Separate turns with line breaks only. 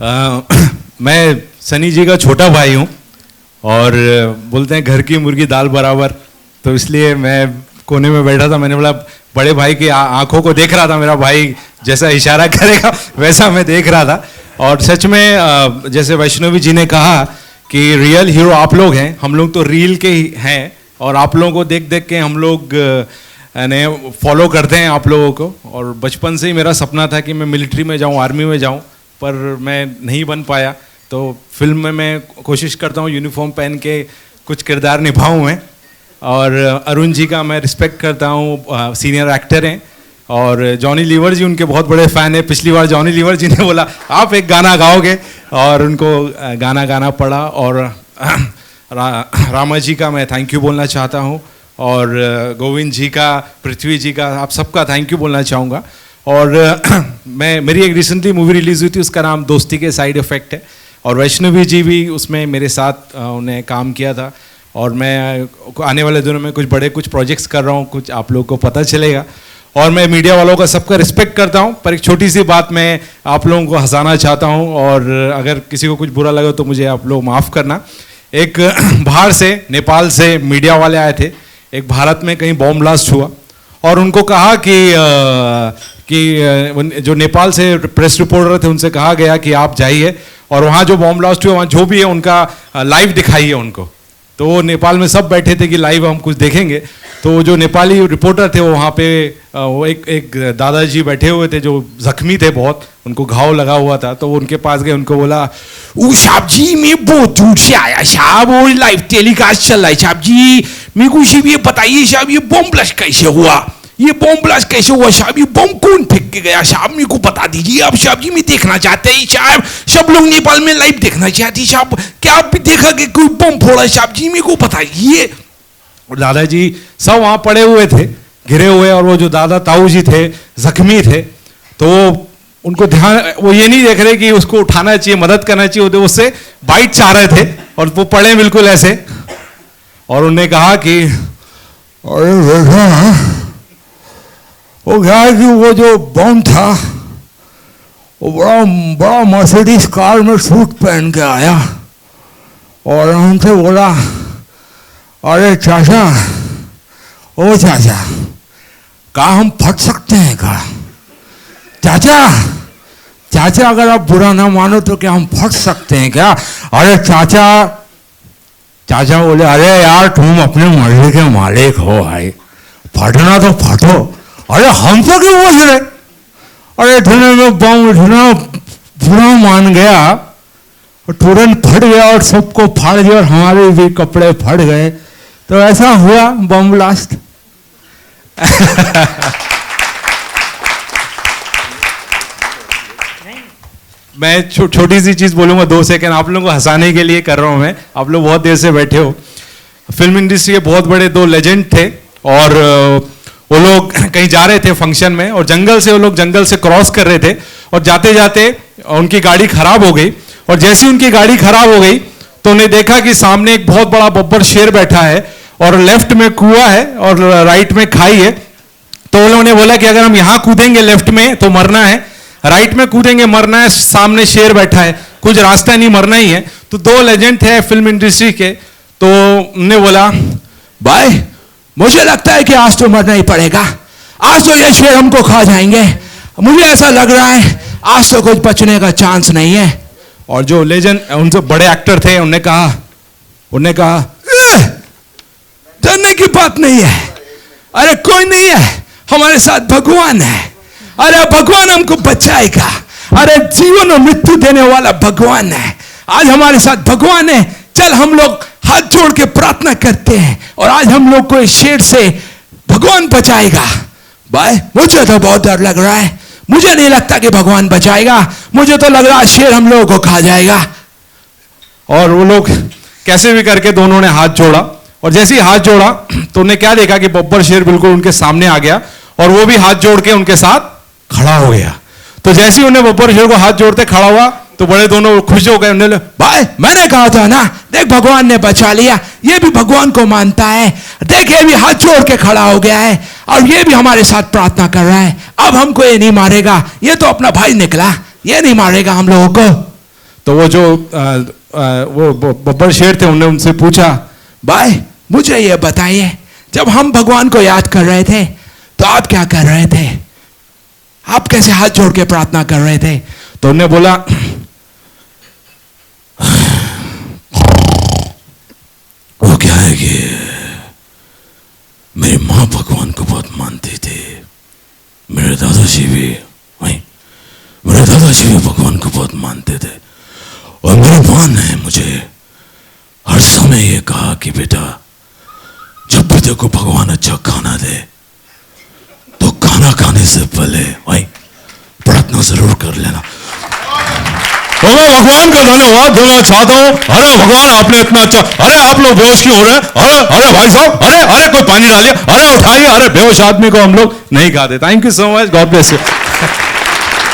मैं सनी जी का छोटा भाई हूँ और बोलते हैं घर की मुर्गी दाल बराबर, तो इसलिए मैं कोने में बैठा था। मैंने बोला बड़े भाई की आंखों को देख रहा था, मेरा भाई जैसा इशारा करेगा वैसा मैं देख रहा था। और सच में जैसे वैष्णवी जी ने कहा कि रियल हीरो आप लोग हैं, हम लोग तो रील के ही हैं और आप लोगों को देख देख के हम लोग ने फॉलो करते हैं आप लोगों को। और बचपन से ही मेरा सपना था कि मैं मिलिट्री में जाऊं, आर्मी में जाऊं, पर मैं नहीं बन पाया। तो फिल्म में मैं कोशिश करता हूं यूनिफॉर्म पहन के कुछ किरदार निभाऊं मैं। और अरुण जी का मैं रिस्पेक्ट करता हूं, सीनियर एक्टर हैं। और जॉनी लीवर जी उनके बहुत बड़े फ़ैन हैं। पिछली बार जॉनी लीवर जी ने बोला आप एक गाना गाओगे और उनको गाना गाना पड़ा। और रामा जी का मैं थैंक यू बोलना चाहता हूं और गोविंद जी का, पृथ्वी जी का, आप सबका थैंक यू बोलना चाहूँगा। और मेरी एक रिसेंटली मूवी रिलीज़ हुई थी, उसका नाम दोस्ती के साइड इफ़ेक्ट है और वैष्णवी जी भी उसमें मेरे साथ उन्हें काम किया था। और मैं आने वाले दिनों में कुछ प्रोजेक्ट्स कर रहा हूँ, कुछ आप लोगों को पता चलेगा। और मैं मीडिया वालों का सबका रिस्पेक्ट करता हूँ, पर एक छोटी सी बात मैं आप लोगों को हंसाना चाहता हूँ और अगर किसी को कुछ बुरा लगा तो मुझे आप लोग माफ़ करना। एक बाहर से, नेपाल से मीडिया वाले आए थे। एक भारत में कहीं बॉम्ब ब्लास्ट हुआ और उनको कहा कि जो नेपाल से प्रेस रिपोर्टर थे उनसे कहा गया कि आप जाइए और वहाँ जो बॉम्ब ब्लास्ट हुआ वहाँ जो भी है उनका लाइव दिखाइए उनको। तो वो नेपाल में सब बैठे थे कि लाइव हम कुछ देखेंगे। तो जो नेपाली रिपोर्टर थे वो वहाँ पे वो एक दादाजी बैठे हुए थे जो जख्मी थे बहुत, उनको घाव लगा हुआ था। तो वो उनके पास गए, उनको बोला
ओ साहब जी मैं बहुत दूर से आया साहब, और लाइव टेलीकास्ट चल रहा है साहब जी, मेरे को सिर्फ ये बताइए साहब ये बॉम्ब ब्लास्ट कैसे हुआ, ये बॉम्ब ब्लास्ट कैसे हुआ साहब, ये बॉम्ब कौन फेंक के गया साहब, मेरे को बता दीजिए अब साहब जी, मैं देखना चाहते हैं साहब, सब लोग नेपाल में लाइव देखना चाहते हैं साहब, क्या आप भी देखा कि कोई बॉम्ब फोड़ा साहब जी, मेरे को बताइए।
और दादाजी सब वहाँ पड़े हुए थे घिरे हुए, और वो जो दादा ताऊ जी थे जख्मी थे, तो उनको ध्यान, वो ये नहीं देख रहे कि उसको उठाना चाहिए, मदद करना चाहिए, वो उससे बाइट चाह रहे थे और वो पड़े बिल्कुल ऐसे। और उन्होंने कहा कि
अरे बेटा वो क्या है कि वो जो बॉम्ब था वो बड़ा मर्सिडीज कार में सूट पहन के आया और हमसे बोला अरे चाचा, ओ चाचा, क्या हम फट सकते हैं क्या चाचा, चाचा अगर आप बुरा ना मानो तो क्या हम फट सकते हैं क्या। अरे चाचा, चाचा बोले अरे यार तुम अपने मर्जी के मालिक हो भाई, फटना तो फटो। अरे हम तो क्यों बोल रहे, अरे इतने में बम इतना बुरा मान गया और तुरंत फट गया और सबको फाड़ दिया और हमारे भी कपड़े फट गए। तो ऐसा हुआ बम ब्लास्ट।
मैं छोटी सी चीज बोलूंगा 2 सेकंड, आप लोगों को हंसाने के लिए कर रहा हूं मैं। आप लोग बहुत देर से बैठे हो। फिल्म इंडस्ट्री के बहुत बड़े 2 लेजेंड थे और वो लोग कहीं जा रहे थे फंक्शन में और वो लोग जंगल से क्रॉस कर रहे थे और जाते जाते उनकी गाड़ी खराब हो गई। और जैसे ही उनकी गाड़ी खराब हो गई तो उन्हें देखा कि सामने एक बहुत बड़ा बब्बर शेर बैठा है और लेफ्ट में कुआं है और राइट में खाई है। तो उन्होंने बोला कि अगर हम यहाँ कूदेंगे लेफ्ट में तो मरना है, राइट में कूदेंगे मरना है, सामने शेर बैठा है, कुछ रास्ता नहीं, मरना ही है। तो 2 लेजेंड थे फिल्म इंडस्ट्री के। तो उन्होंने बोला
भाई मुझे लगता है कि आज तो मरना ही पड़ेगा, आज तो ये शेर हमको खा जाएंगे, मुझे ऐसा लग रहा है आज तो कुछ बचने का चांस नहीं है।
और जो लेजेंड उनसे बड़े एक्टर थे उन्होंने कहा
डरने की बात नहीं है, अरे कोई नहीं है, हमारे साथ भगवान है, अरे भगवान हमको बचाएगा, अरे जीवन और मृत्यु देने वाला भगवान है, आज हमारे साथ भगवान है, चल हम लोग हाथ जोड़ के प्रार्थना करते हैं और आज हम लोग को इस शेर से भगवान बचाएगा। भाई मुझे तो बहुत डर लग रहा है, मुझे नहीं लगता कि भगवान बचाएगा, मुझे तो लग रहा है शेर हम लोगों को खा जाएगा।
और वो लोग कैसे भी करके दोनों ने हाथ जोड़ा और जैसे ही हाथ जोड़ा तो उन्हें क्या देखा कि बब्बर शेर बिल्कुल उनके सामने आ गया और वो भी हाथ जोड़ के उनके साथ खड़ा हो गया। तो जैसे ही उन्हें बब्बर शेर को हाथ जोड़ते खड़ा हुआ तो बड़े दोनों खुश हो गए। उन्होंने
भाई मैंने कहा था ना, देख भगवान ने बचा लिया, ये भी भगवान को मानता है, देख ये भी हाथ जोड़ के खड़ा हो गया है और ये भी हमारे साथ प्रार्थना कर रहा है, अब हमको ये नहीं मारेगा, ये तो अपना भाई निकला, ये नहीं मारेगा हम लोगों को।
तो वो जो वो बब्बर शेर थे, उन्होंने उनसे पूछा, भाई मुझे ये बताइए, जब हम भगवान को याद कर रहे थे तो आप क्या कर रहे थे, आप कैसे हाथ जोड़ के प्रार्थना कर रहे थे? तो उन्होंने बोला, वो क्या है कि मेरी माँ भगवान को बहुत मानती थी, मेरे दादाजी भी भगवान को बहुत मानते थे, और मेरी माँ ने मुझे हर समय ये कहा कि बेटा, जब भी तेरे को भगवान अच्छा खाना दे तो खाना खाने से पहले भाई प्रार्थना जरूर कर लेना। तो मैं भगवान का धन्यवाद देना चाहता हूं। अरे भगवान, आपने इतना अच्छा, अरे आप लोग बेहोश क्यों हो रहे हैं? अरे भाई साहब, अरे कोई पानी डालिए, अरे उठाइए, अरे बेहोश आदमी को हम लोग नहीं खाते। Thank you so much, God bless you.